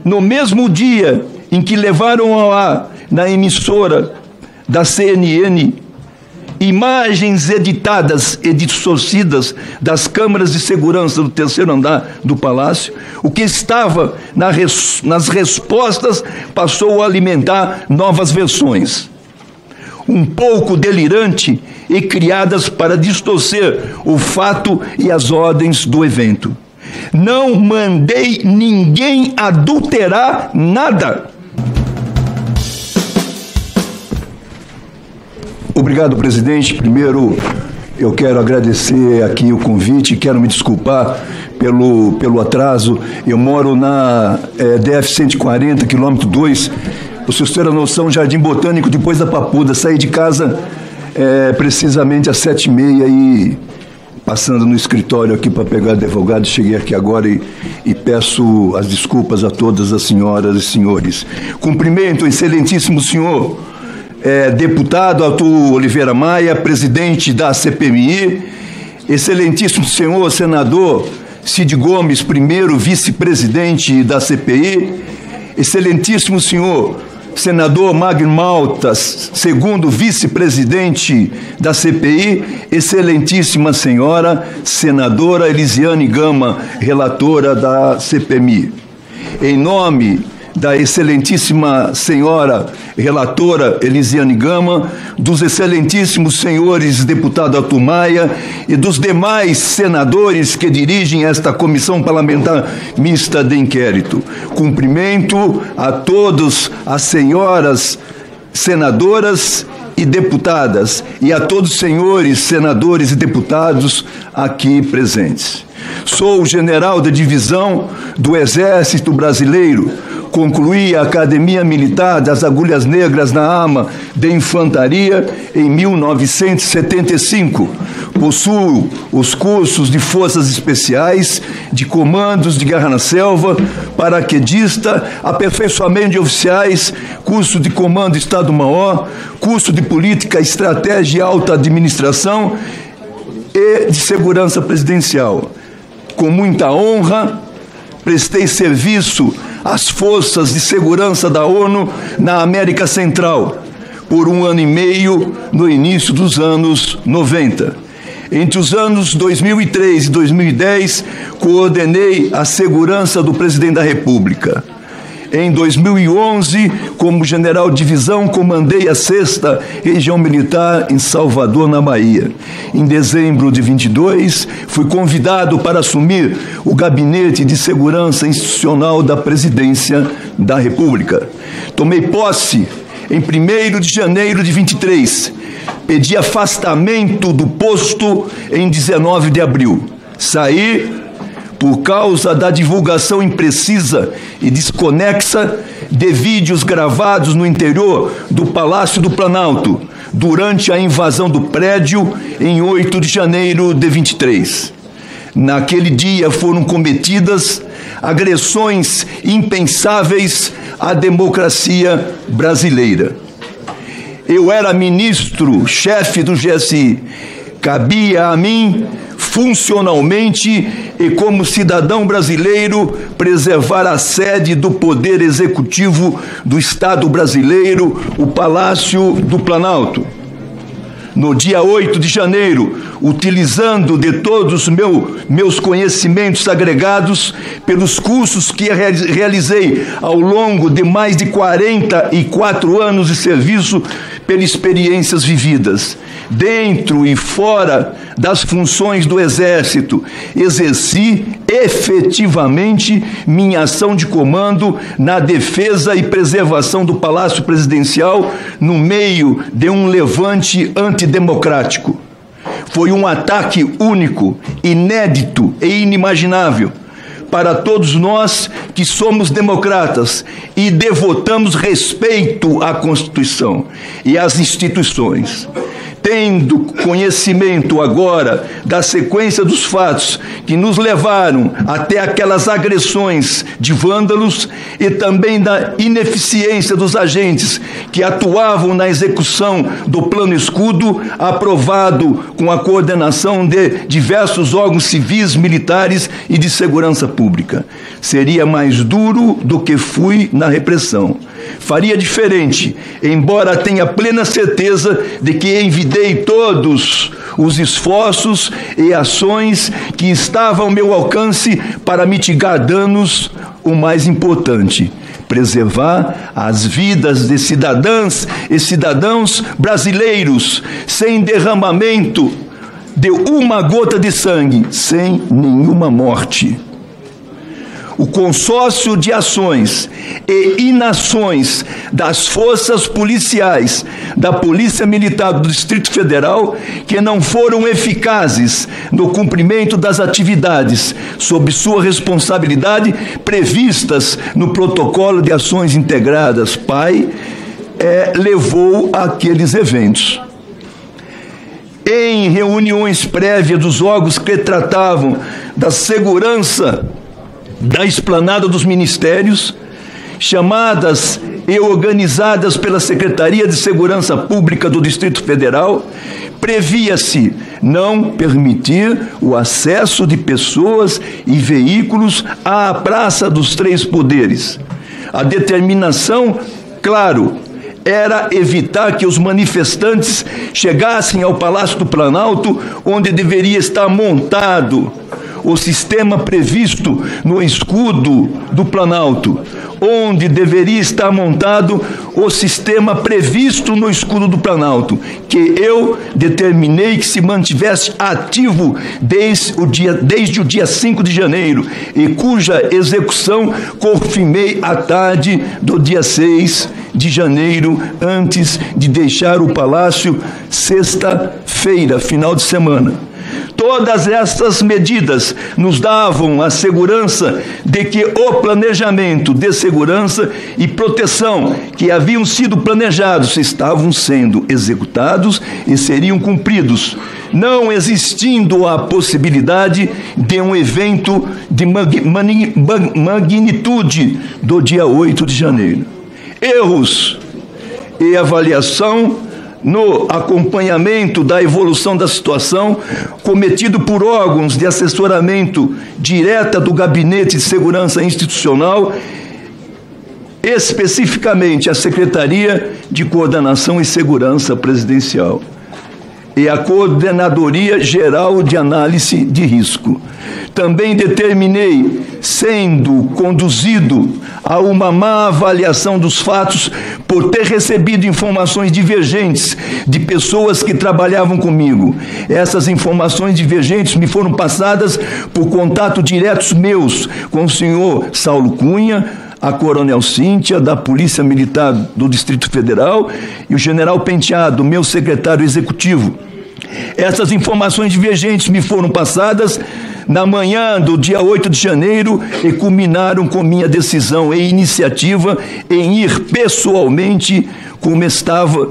No mesmo dia em que levaram ao ar, na emissora da CNN, imagens editadas e distorcidas das câmaras de segurança do terceiro andar do palácio, o que estava nas respostas passou a alimentar novas versões, um pouco delirante e criadas para distorcer o fato e as ordens do evento. Não mandei ninguém adulterar nada. Obrigado, presidente. Primeiro, eu quero agradecer aqui o convite, quero me desculpar pelo atraso. Eu moro na DF 140, quilômetro 2. Para vocês terem a noção, Jardim Botânico, depois da Papuda. Saí de casa precisamente às 7h30 e passando no escritório aqui para pegar advogado, cheguei aqui agora e peço as desculpas a todas as senhoras e senhores. Cumprimento o excelentíssimo senhor deputado Arthur Oliveira Maia, presidente da CPMI, excelentíssimo senhor senador Cid Gomes, primeiro vice-presidente da CPI, excelentíssimo senhor senador Magno Maltas, segundo vice-presidente da CPI, excelentíssima senhora senadora Elisiane Gama, relatora da CPMI. Em nome da excelentíssima senhora relatora Elisiane Gama, dos excelentíssimos senhores deputado Arthur Maia e dos demais senadores que dirigem esta comissão parlamentar mista de inquérito. Cumprimento a todos as senhoras senadoras e deputadas e a todos os senhores senadores e deputados aqui presentes. Sou o general da divisão do Exército Brasileiro, concluí a Academia Militar das Agulhas Negras na Arma de Infantaria em 1975. Possuo os cursos de Forças Especiais, de Comandos de Guerra na Selva, paraquedista, aperfeiçoamento de oficiais, curso de Comando Estado-Maior, curso de Política, Estratégia e Alta Administração e de Segurança Presidencial. Com muita honra, prestei serviço às forças de segurança da ONU na América Central por 1 ano e meio no início dos anos 90. Entre os anos 2003 e 2010, coordenei a segurança do presidente da República. Em 2011, como general de divisão, comandei a 6ª Região Militar em Salvador, na Bahia. Em dezembro de 22, fui convidado para assumir o Gabinete de Segurança Institucional da Presidência da República. Tomei posse em 1º de janeiro de 23. Pedi afastamento do posto em 19 de abril. Saí por causa da divulgação imprecisa e desconexa de vídeos gravados no interior do Palácio do Planalto, durante a invasão do prédio em 8 de janeiro de 23. Naquele dia foram cometidas agressões impensáveis à democracia brasileira. Eu era ministro, chefe do GSI. Cabia a mim, funcionalmente e como cidadão brasileiro, preservar a sede do Poder Executivo do Estado brasileiro, o Palácio do Planalto. No dia 8 de janeiro, utilizando de todos meus conhecimentos agregados pelos cursos que realizei ao longo de mais de 44 anos de serviço, pelas experiências vividas, dentro e fora das funções do Exército, exerci efetivamente minha ação de comando na defesa e preservação do Palácio Presidencial no meio de um levante antidemocrático. Foi um ataque único, inédito e inimaginável para todos nós que somos democratas e devotamos respeito à Constituição e às instituições. Tendo conhecimento agora da sequência dos fatos que nos levaram até aquelas agressões de vândalos e também da ineficiência dos agentes que atuavam na execução do Plano Escudo, aprovado com a coordenação de diversos órgãos civis, militares e de segurança pública. Seria mais duro do que fui na repressão. Faria diferente, embora tenha plena certeza de que envidei todos os esforços e ações que estavam ao meu alcance para mitigar danos. O mais importante, preservar as vidas de cidadãs e cidadãos brasileiros sem derramamento de uma gota de sangue, sem nenhuma morte. O consórcio de ações e inações das forças policiais da Polícia Militar do Distrito Federal que não foram eficazes no cumprimento das atividades sob sua responsabilidade previstas no Protocolo de Ações Integradas PAI, levou àqueles eventos. Em reuniões prévias dos órgãos que tratavam da segurança da esplanada dos ministérios, chamadas e organizadas pela Secretaria de Segurança Pública do Distrito Federal, previa-se não permitir o acesso de pessoas e veículos à Praça dos Três Poderes. A determinação, claro, era evitar que os manifestantes chegassem ao Palácio do Planalto, onde deveria estar montado o sistema previsto no escudo do Planalto, onde deveria estar montado o sistema previsto no escudo do Planalto, que eu determinei que se mantivesse ativo desde o dia 5 de janeiro, e cuja execução confirmei à tarde do dia 6 de janeiro, antes de deixar o Palácio sexta-feira, final de semana. Todas essas medidas nos davam a segurança de que o planejamento de segurança e proteção que haviam sido planejados estavam sendo executados e seriam cumpridos, não existindo a possibilidade de um evento de magnitude do dia 8 de janeiro. Erros e avaliação no acompanhamento da evolução da situação, cometido por órgãos de assessoramento direta do Gabinete de Segurança Institucional, especificamente a Secretaria de Coordenação e Segurança Presidencial e a Coordenadoria Geral de Análise de Risco. Também determinei, sendo conduzido a uma má avaliação dos fatos por ter recebido informações divergentes de pessoas que trabalhavam comigo. Essas informações divergentes me foram passadas por contato diretos meus com o senhor Saulo Cunha, a Coronel Cíntia, da Polícia Militar do Distrito Federal, e o General Penteado, meu secretário executivo. Essas informações divergentes me foram passadas na manhã do dia 8 de janeiro e culminaram com minha decisão e iniciativa em ir pessoalmente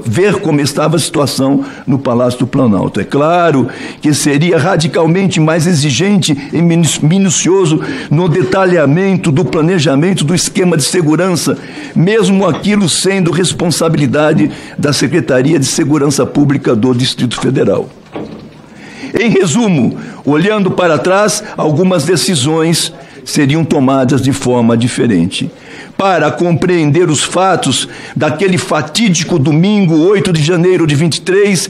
ver como estava a situação no Palácio do Planalto. É claro que seria radicalmente mais exigente e minucioso no detalhamento do planejamento do esquema de segurança, mesmo aquilo sendo responsabilidade da Secretaria de Segurança Pública do Distrito Federal. Em resumo, olhando para trás, algumas decisões seriam tomadas de forma diferente. Para compreender os fatos daquele fatídico domingo, 8 de janeiro de 23,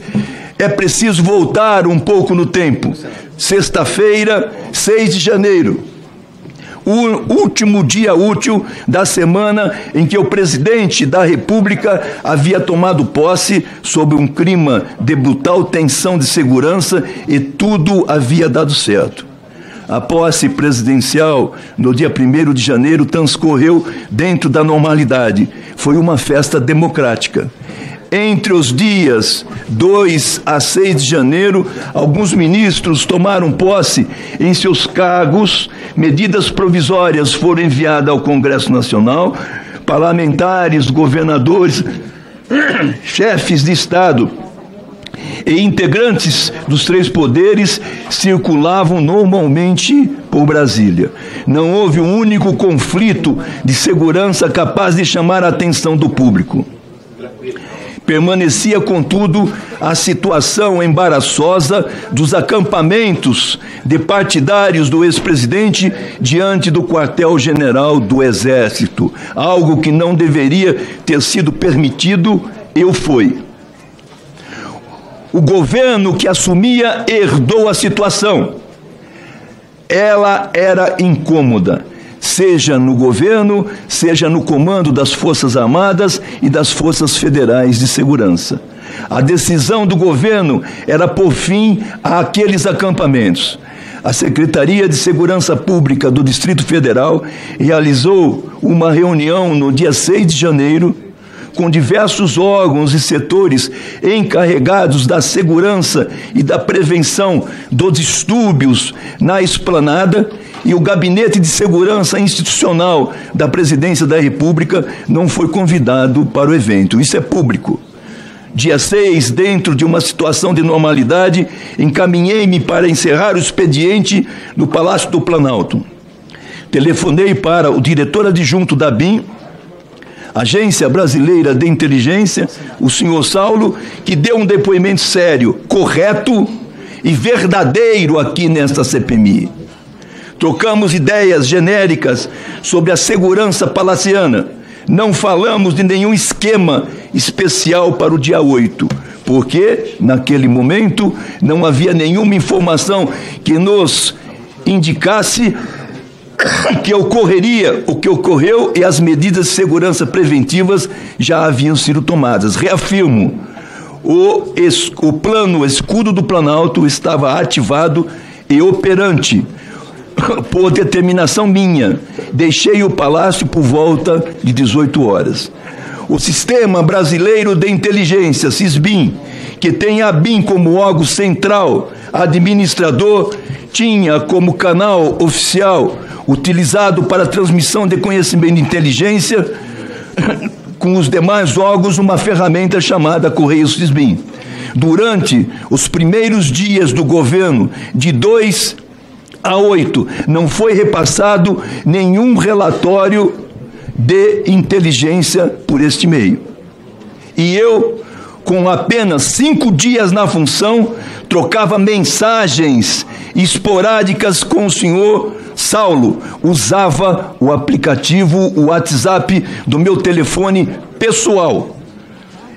é preciso voltar um pouco no tempo. Sexta-feira, 6 de janeiro. O último dia útil da semana em que o presidente da República havia tomado posse sob um clima de brutal tensão de segurança e tudo havia dado certo. A posse presidencial, no dia 1º de janeiro, transcorreu dentro da normalidade. Foi uma festa democrática. Entre os dias 2 a 6 de janeiro, alguns ministros tomaram posse em seus cargos, medidas provisórias foram enviadas ao Congresso Nacional, parlamentares, governadores, chefes de Estado e integrantes dos três poderes circulavam normalmente por Brasília. Não houve um único conflito de segurança capaz de chamar a atenção do público. Permanecia, contudo, a situação embaraçosa dos acampamentos de partidários do ex-presidente diante do quartel-general do Exército, algo que não deveria ter sido permitido e o foi. O governo que assumia herdou a situação. Ela era incômoda, seja no governo, seja no comando das Forças Armadas e das Forças Federais de Segurança. A decisão do governo era pôr fim àqueles acampamentos. A Secretaria de Segurança Pública do Distrito Federal realizou uma reunião no dia 6 de janeiro, com diversos órgãos e setores encarregados da segurança e da prevenção dos distúrbios na esplanada, e o Gabinete de Segurança Institucional da Presidência da República não foi convidado para o evento. Isso é público. Dia 6, dentro de uma situação de normalidade, encaminhei-me para encerrar o expediente no Palácio do Planalto. Telefonei para o diretor adjunto da ABIN, Agência Brasileira de Inteligência, o senhor Saulo, que deu um depoimento sério, correto e verdadeiro aqui nesta CPMI. Trocamos ideias genéricas sobre a segurança palaciana. Não falamos de nenhum esquema especial para o dia 8, porque, naquele momento, não havia nenhuma informação que nos indicasse que ocorreria o que ocorreu, e as medidas de segurança preventivas já haviam sido tomadas. Reafirmo, o plano Escudo do Planalto estava ativado e operante por determinação minha. Deixei o palácio por volta de 18 horas. O Sistema Brasileiro de Inteligência, SISBIN, que tem a ABIN como órgão central administrador, tinha como canal oficial utilizado para a transmissão de conhecimento de inteligência com os demais órgãos uma ferramenta chamada Correio SISBIN. Durante os primeiros dias do governo, de 2 a 8, não foi repassado nenhum relatório de inteligência por este meio. E eu, com apenas 5 dias na função, trocava mensagens esporádicas com o senhor Saulo, usava o aplicativo WhatsApp do meu telefone pessoal.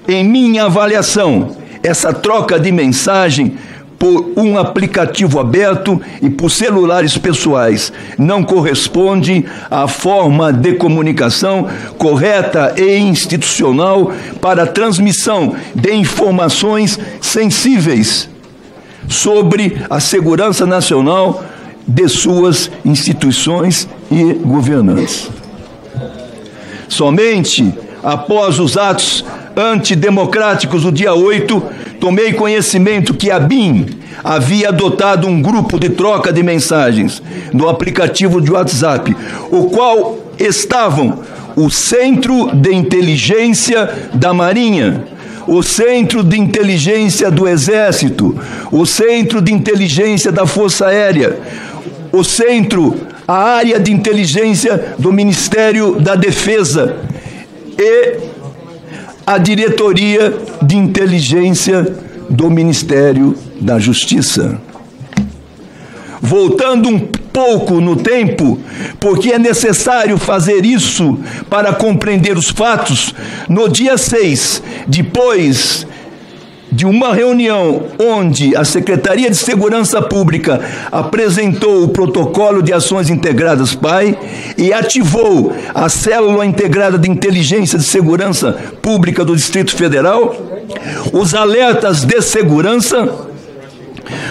Em minha avaliação, essa troca de mensagem por um aplicativo aberto e por celulares pessoais não corresponde à forma de comunicação correta e institucional para a transmissão de informações sensíveis sobre a segurança nacional de suas instituições e governantes. Somente após os atos antidemocráticos do dia 8, tomei conhecimento que a ABIN havia adotado um grupo de troca de mensagens no aplicativo de WhatsApp, o qual estavam o Centro de Inteligência da Marinha, o Centro de Inteligência do Exército, o Centro de Inteligência da Força Aérea, a área de inteligência do Ministério da Defesa e a Diretoria de Inteligência do Ministério da Justiça. Voltando um pouco no tempo, porque é necessário fazer isso para compreender os fatos, no dia 6, depois de uma reunião onde a Secretaria de Segurança Pública apresentou o Protocolo de Ações Integradas PAI e ativou a Célula Integrada de Inteligência de Segurança Pública do Distrito Federal, os alertas de segurança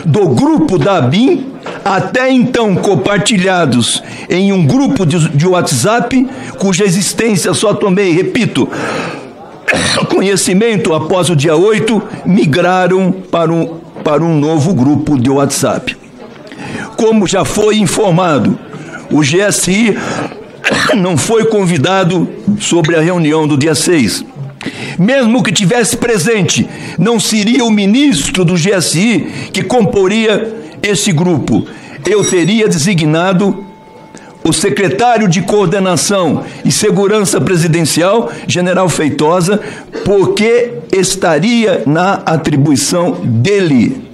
do grupo da ABIN, até então compartilhados em um grupo de WhatsApp, cuja existência só tomei, repito, conhecimento após o dia 8, migraram para um novo grupo de WhatsApp. Como já foi informado, o GSI não foi convidado sobre a reunião do dia 6. Mesmo que tivesse presente, não seria o ministro do GSI que comporia esse grupo. Eu teria designado o secretário de Coordenação e Segurança Presidencial, General Feitosa, porque estaria na atribuição dele.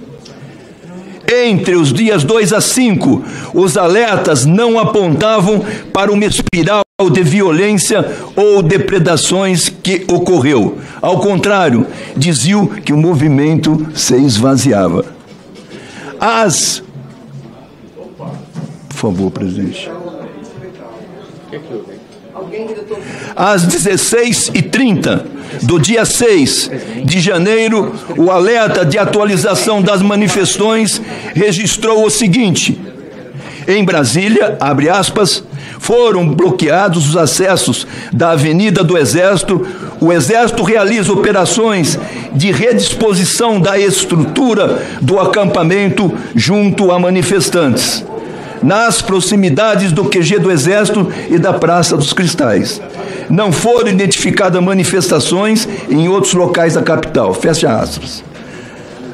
Entre os dias 2 a 5, os alertas não apontavam para uma espiral de violência ou depredações que ocorreu. Ao contrário, diziam que o movimento se esvaziava. Por favor, presidente. Às 16h30 do dia 6 de janeiro, o alerta de atualização das manifestações registrou o seguinte: em Brasília, abre aspas, foram bloqueados os acessos da Avenida do Exército. O Exército realiza operações de redisposição da estrutura do acampamento junto a manifestantes, nas proximidades do QG do Exército e da Praça dos Cristais. Não foram identificadas manifestações em outros locais da capital. Fecha aspas.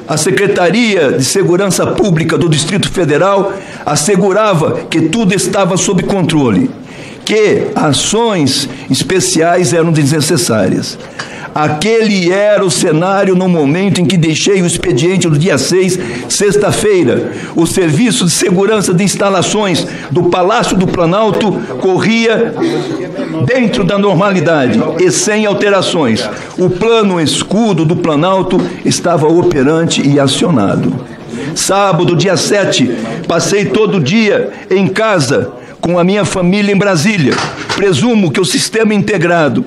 A Secretaria de Segurança Pública do Distrito Federal assegurava que tudo estava sob controle, que ações especiais eram desnecessárias. Aquele era o cenário no momento em que deixei o expediente no dia 6, sexta-feira. O Serviço de Segurança de Instalações do Palácio do Planalto corria dentro da normalidade e sem alterações. O plano escudo do Planalto estava operante e acionado. Sábado, dia 7, passei todo o dia em casa com a minha família em Brasília. Presumo que o sistema integrado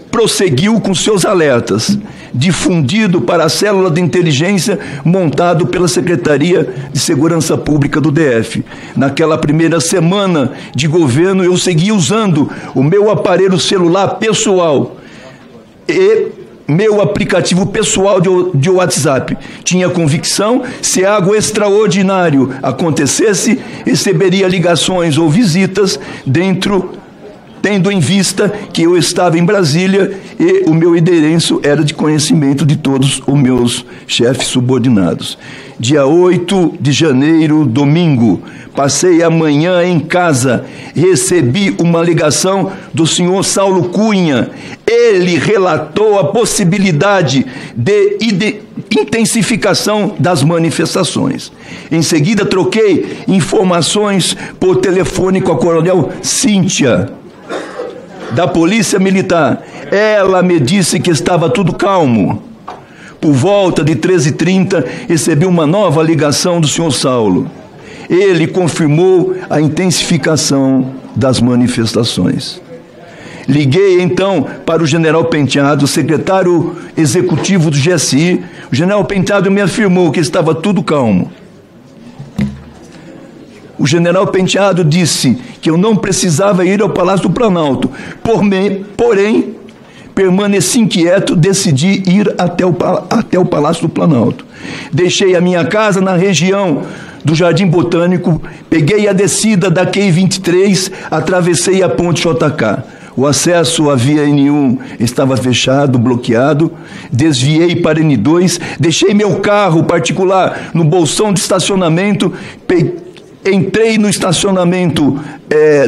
prosseguiu com seus alertas, difundido para a célula de inteligência montado pela Secretaria de Segurança Pública do DF. Naquela primeira semana de governo, eu segui usando o meu aparelho celular pessoal e meu aplicativo pessoal de WhatsApp. Tinha convicção, se algo extraordinário acontecesse, receberia ligações ou visitas tendo em vista que eu estava em Brasília e o meu endereço era de conhecimento de todos os meus chefes subordinados. Dia 8 de janeiro, domingo, passei a manhã em casa, recebi uma ligação do senhor Saulo Cunha. Ele relatou a possibilidade de intensificação das manifestações. Em seguida, troquei informações por telefone com a coronel Cíntia, da Polícia Militar. Ela me disse que estava tudo calmo. Por volta de 13h30, recebi uma nova ligação do senhor Saulo. Ele confirmou a intensificação das manifestações. Liguei então para o general Penteado, secretário executivo do GSI. O general Penteado me afirmou que estava tudo calmo. O general Penteado disse que eu não precisava ir ao Palácio do Planalto. Porém, permaneci inquieto, decidi ir até o Palácio do Planalto. Deixei a minha casa na região do Jardim Botânico, peguei a descida da QI 23, atravessei a ponte JK. O acesso à via N1 estava fechado, bloqueado, desviei para N2, deixei meu carro particular no bolsão de estacionamento, entrei no estacionamento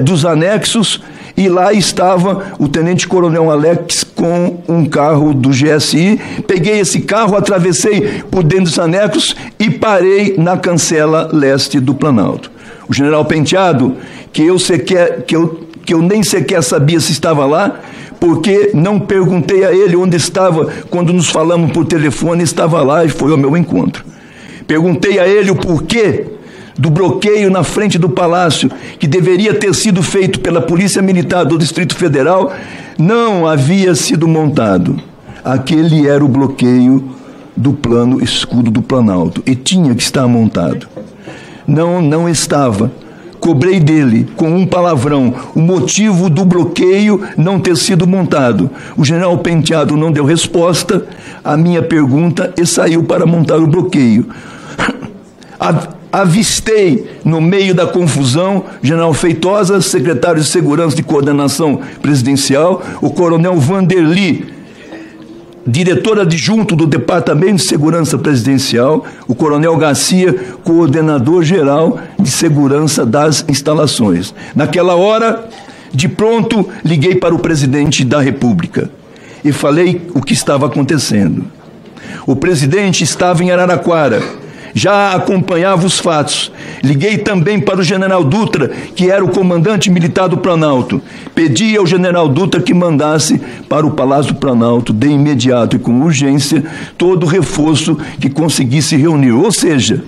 dos anexos e lá estava o tenente-coronel Alex com um carro do GSI. Peguei esse carro, atravessei por dentro dos anexos e parei na cancela leste do Planalto. O general Penteado, que eu nem sequer sabia se estava lá, porque não perguntei a ele onde estava quando nos falamos por telefone, estava lá e foi ao meu encontro. Perguntei a ele o porquê do bloqueio na frente do Palácio, que deveria ter sido feito pela Polícia Militar do Distrito Federal, não havia sido montado. Aquele era o bloqueio do plano escudo do Planalto, e tinha que estar montado. Não estava. Cobrei dele, com um palavrão, o motivo do bloqueio não ter sido montado. O general Penteado não deu resposta à minha pergunta e saiu para montar o bloqueio. avistei, no meio da confusão, general Feitosa, secretário de Segurança de Coordenação Presidencial, o coronel Vanderly, diretor adjunto do Departamento de Segurança Presidencial, o coronel Garcia, coordenador-geral de segurança das instalações. Naquela hora, de pronto, liguei para o presidente da República e falei o que estava acontecendo. O presidente estava em Araraquara, já acompanhava os fatos. Liguei também para o general Dutra, que era o comandante militar do Planalto. Pedi ao general Dutra que mandasse para o Palácio do Planalto, de imediato e com urgência, todo o reforço que conseguisse reunir. Ou seja,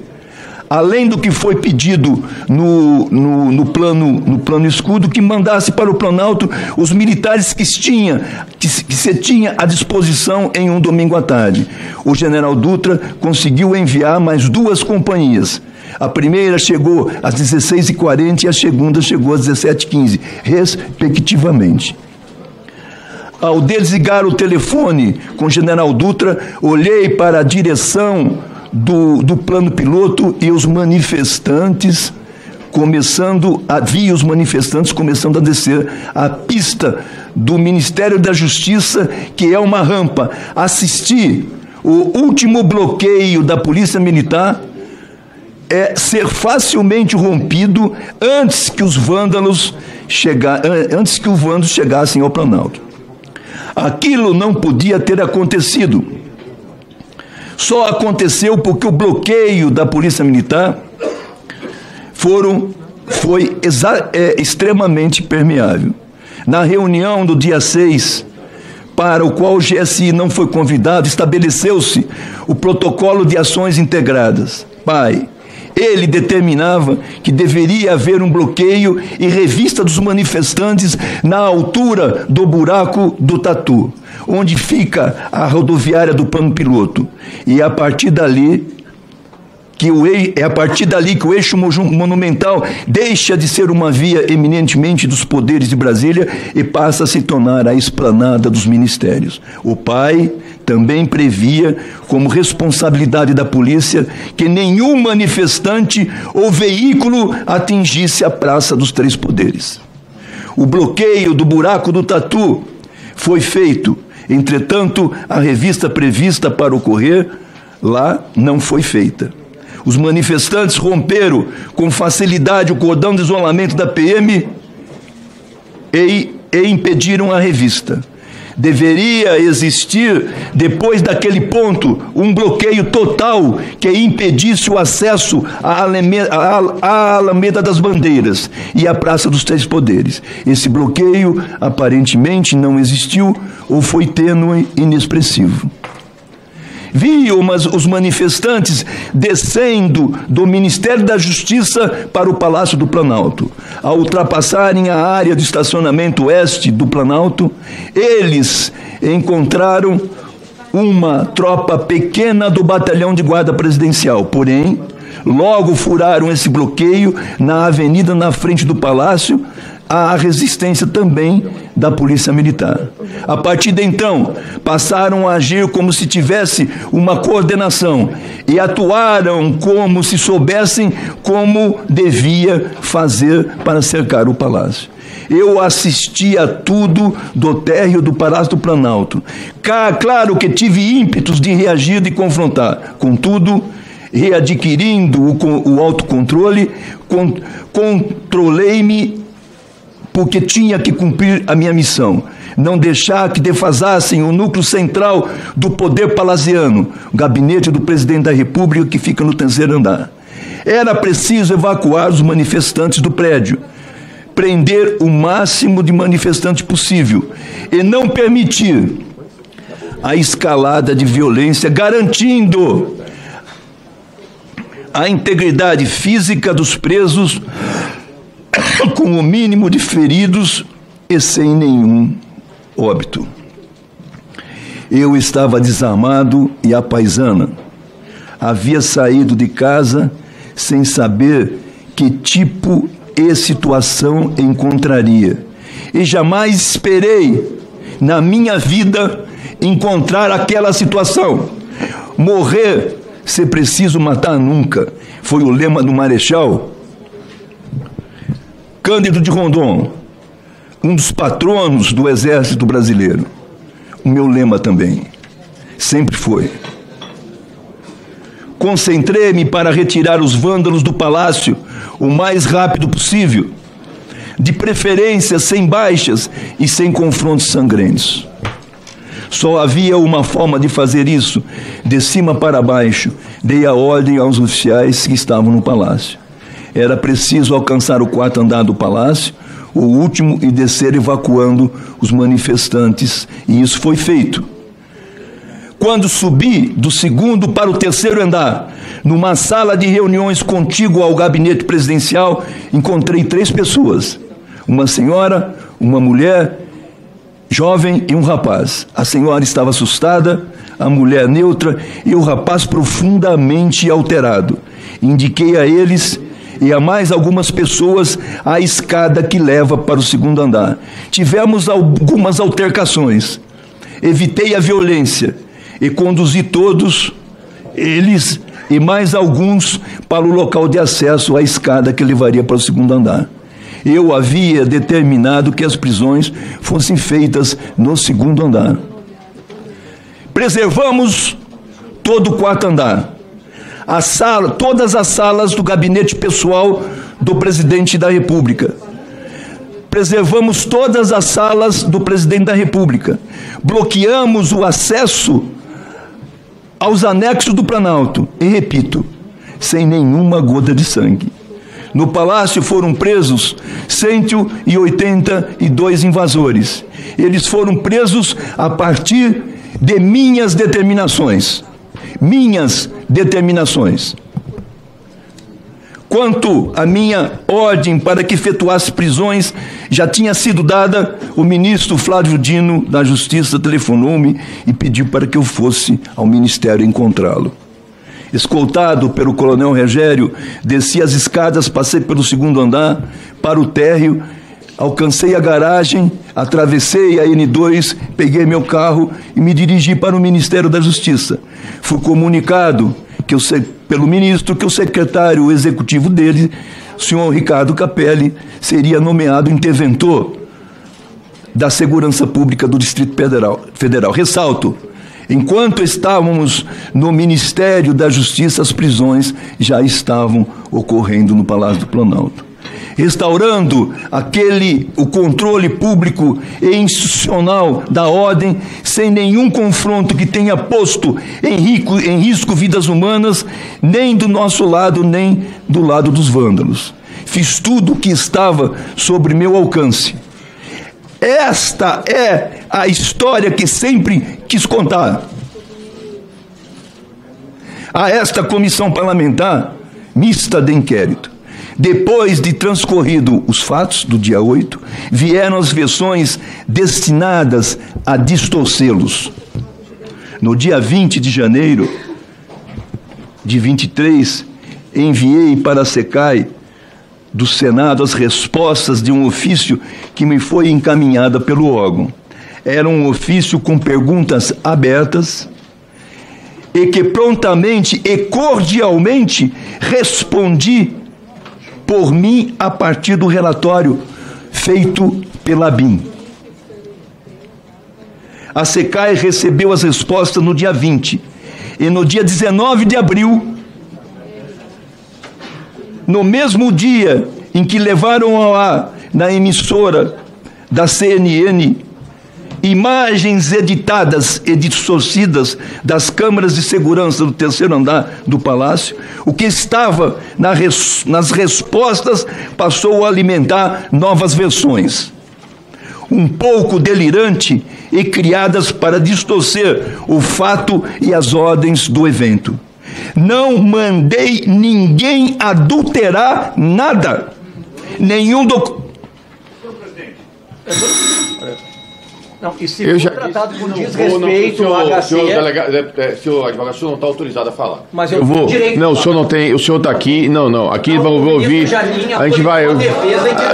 além do que foi pedido no plano escudo, que mandasse para o Planalto os militares que se tinha à disposição em um domingo à tarde. O general Dutra conseguiu enviar mais 2 companhias. A primeira chegou às 16h40 e a segunda chegou às 17h15, respectivamente. Ao desligar o telefone com o general Dutra, olhei para a direção do plano piloto e os manifestantes vi os manifestantes começando a descer a pista do Ministério da Justiça, que é uma rampa. Assisti o último bloqueio da Polícia Militar ser facilmente rompido antes que os vândalos chegassem ao Planalto. Aquilo não podia ter acontecido. Só aconteceu porque o bloqueio da Polícia Militar foi extremamente permeável. Na reunião do dia 6, para o qual o GSI não foi convidado, estabeleceu-se o protocolo de ações integradas. Ele determinava que deveria haver um bloqueio e revista dos manifestantes na altura do buraco do Tatu, onde fica a rodoviária do plano piloto. E é a partir dali que o eixo monumental deixa de ser uma via eminentemente dos poderes de Brasília e passa a se tornar a esplanada dos ministérios. O pai também previa, como responsabilidade da polícia, que nenhum manifestante ou veículo atingisse a Praça dos Três Poderes. O bloqueio do buraco do Tatu foi feito, entretanto, a revista prevista para ocorrer lá não foi feita. Os manifestantes romperam com facilidade o cordão de isolamento da PM e impediram a revista. Deveria existir, depois daquele ponto, um bloqueio total que impedisse o acesso à Alameda das Bandeiras e à Praça dos Três Poderes. Esse bloqueio aparentemente não existiu ou foi tênue e inexpressivo. Vi os manifestantes descendo do Ministério da Justiça para o Palácio do Planalto. Ao ultrapassarem a área de estacionamento oeste do Planalto, eles encontraram uma tropa pequena do batalhão de guarda presidencial. Porém, logo furaram esse bloqueio na avenida na frente do Palácio, a resistência também da Polícia Militar. A partir de então, passaram a agir como se tivesse uma coordenação e atuaram como se soubessem como devia fazer para cercar o Palácio. Eu assisti a tudo do térreo do Palácio do Planalto. Claro que tive ímpetos de reagir, de confrontar. Contudo, readquirindo o autocontrole, controlei-me porque tinha que cumprir a minha missão, não deixar que defasassem o núcleo central do poder palaziano, o gabinete do presidente da República, que fica no terceiro andar. Era preciso evacuar os manifestantes do prédio, prender o máximo de manifestantes possível e não permitir a escalada de violência, garantindo a integridade física dos presos, com o mínimo de feridos e sem nenhum óbito. Eu estava desarmado e à paisana. Havia saído de casa sem saber que tipo e situação encontraria. E jamais esperei, na minha vida, encontrar aquela situação. Morrer ser preciso matar nunca, foi o lema do Marechal Cândido de Rondon, um dos patronos do Exército Brasileiro. O meu lema também, sempre foi. Concentrei-me para retirar os vândalos do palácio o mais rápido possível, de preferência sem baixas e sem confrontos sangrentos. Só havia uma forma de fazer isso, de cima para baixo. Dei a ordem aos oficiais que estavam no palácio. Era preciso alcançar o 4º andar do palácio, o último, e descer evacuando os manifestantes, e isso foi feito. Quando subi do 2º para o 3º andar, numa sala de reuniões contígua ao gabinete presidencial, encontrei 3 pessoas, uma senhora, uma mulher jovem e um rapaz. A senhora estava assustada, a mulher neutra e o rapaz profundamente alterado. Indiquei a eles e a mais algumas pessoas a escada que leva para o 2º andar. Tivemos algumas altercações. Evitei a violência e conduzi todos eles e mais alguns para o local de acesso à escada que levaria para o 2º andar. Eu havia determinado que as prisões fossem feitas no 2º andar. Preservamos todo o 4º andar. Todas as salas do gabinete pessoal do presidente da República. Preservamos todas as salas do presidente da República. Bloqueamos o acesso aos anexos do Planalto. E repito, sem nenhuma gota de sangue. No palácio foram presos 182 invasores. Eles foram presos a partir de minhas determinações. Minhas determinações. Quanto à minha ordem para que efetuasse prisões, já tinha sido dada, o ministro Flávio Dino da Justiça telefonou-me e pediu para que eu fosse ao ministério encontrá-lo. Escoltado pelo coronel Rogério, desci as escadas, passei pelo 2º andar para o térreo, alcancei a garagem, atravessei a N2, peguei meu carro e me dirigi para o Ministério da Justiça. Fui comunicado pelo ministro que o secretário executivo dele, o senhor Ricardo Capelli, seria nomeado interventor da Segurança Pública do Distrito Federal. Ressalto, enquanto estávamos no Ministério da Justiça, as prisões já estavam ocorrendo no Palácio do Planalto. Restaurando o controle público e institucional da ordem, sem nenhum confronto que tenha posto em risco vidas humanas, nem do nosso lado, nem do lado dos vândalos. Fiz tudo o que estava sobre meu alcance. Esta é a história que sempre quis contar. A esta comissão parlamentar mista de inquérito. Depois de transcorrido os fatos do dia 8, vieram as versões destinadas a distorcê-los. No dia 20 de janeiro de 23, enviei para a SECAI do Senado as respostas de um ofício que me foi encaminhada pelo órgão. Era um ofício com perguntas abertas e que prontamente e cordialmente respondi por mim a partir do relatório feito pela BIM. A SECAI recebeu as respostas no dia 20 e no dia 19 de abril, no mesmo dia em que levaram ao ar na emissora da CNN imagens editadas e distorcidas das câmaras de segurança do 3º andar do palácio, o que estava nas respostas passou a alimentar novas versões, um pouco delirante e criadas para distorcer o fato e as ordens do evento. Não mandei ninguém adulterar nada, nenhum documento. Não, e se for tratado com desrespeito ao HC... Senhor advogado, o senhor não está autorizado a falar. Mas eu vou... Não, o senhor não tem... O senhor está aqui... Não. Aqui vamos ouvir... A gente vai...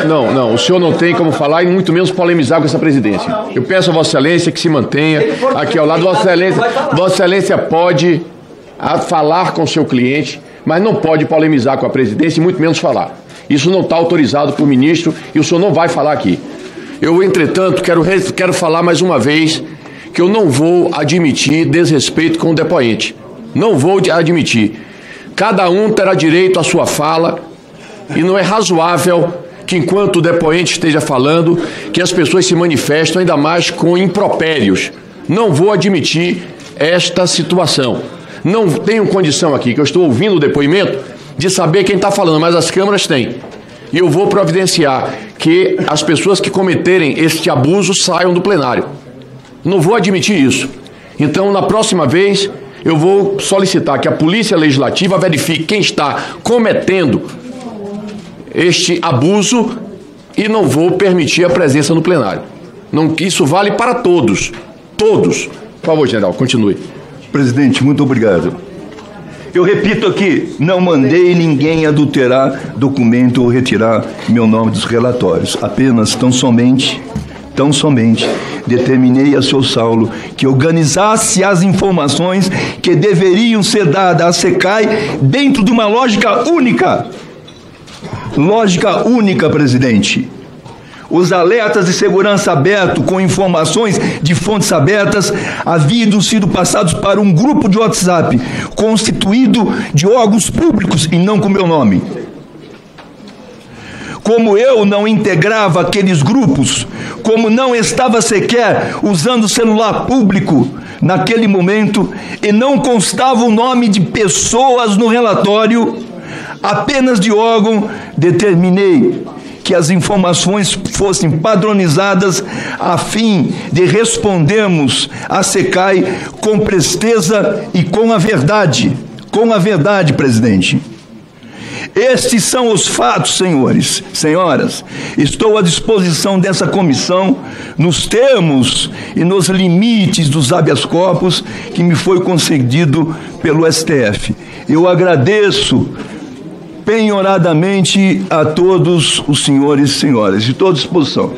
Não, o senhor não tem como falar e muito menos polemizar com essa presidência. Eu peço a Vossa Excelência que se mantenha aqui ao lado. Vossa Excelência pode a falar com seu cliente, mas não pode polemizar com a presidência e muito menos falar. Isso não está autorizado por ministro e o senhor não vai falar aqui. Eu, entretanto, quero falar mais uma vez que eu não vou admitir desrespeito com o depoente. Não vou admitir. Cada um terá direito à sua fala e não é razoável que, enquanto o depoente esteja falando, que as pessoas se manifestam ainda mais com impropérios. Não vou admitir esta situação. Não tenho condição aqui, que eu estou ouvindo o depoimento, de saber quem está falando, mas as câmeras têm. E eu vou providenciar que as pessoas que cometerem este abuso saiam do plenário. Não vou admitir isso. Então, na próxima vez, eu vou solicitar que a Polícia Legislativa verifique quem está cometendo este abuso e não vou permitir a presença no plenário. Não, isso vale para todos. Todos. Por favor, general, continue. Presidente, muito obrigado. Eu repito aqui, não mandei ninguém adulterar documento ou retirar meu nome dos relatórios. Apenas, tão somente, determinei a seu Saulo que organizasse as informações que deveriam ser dadas à SECAI dentro de uma lógica única. Lógica única, presidente. Os alertas de segurança abertos com informações de fontes abertas haviam sido passados para um grupo de WhatsApp constituído de órgãos públicos e não com meu nome. Como eu não integrava aqueles grupos, como não estava sequer usando o celular público naquele momento e não constava o nome de pessoas no relatório, apenas de órgão, determinei que as informações fossem padronizadas a fim de respondermos à SECAI com presteza e com a verdade, presidente. Estes são os fatos, senhores, senhoras. Estou à disposição dessa comissão nos termos e nos limites dos habeas corpus que me foi concedido pelo STF. Eu agradeço penhoradamente a todos os senhores e senhoras. Estou à disposição.